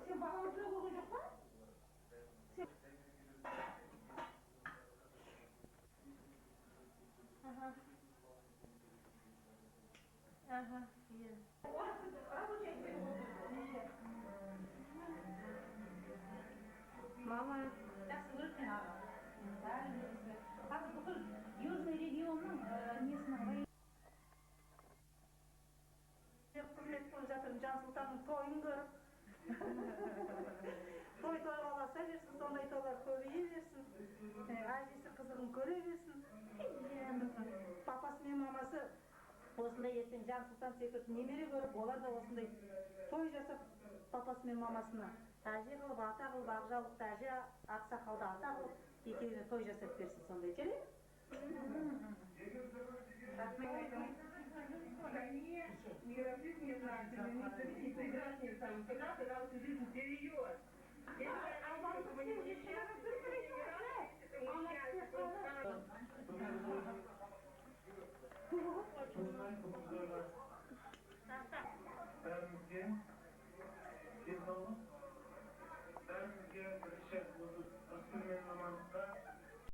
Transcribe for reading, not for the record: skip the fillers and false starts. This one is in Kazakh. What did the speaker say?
Sen bana oturup okuyacak mı? Aha. Aha, iya. Mama, жақсы көрсің аға. Қазір бүкіл Южный регионның несіне қарай. Құрмет болып жатырмын Жансұлтанның тойын көріп. Той тойласа берсін, сондай тойлар көбейе берсін. Әжесі қызығын көре берсін. Папасы мен мамасы осындай ертең Жансұлтан секілді немере көріп, олар да осындай той жасап папасы мен мамасына әже қылып, ата қылып, ақжаулықты әже, ақсақалды ата қылып, екеуіне той жасап берсін, сондай келе? Пәрімізге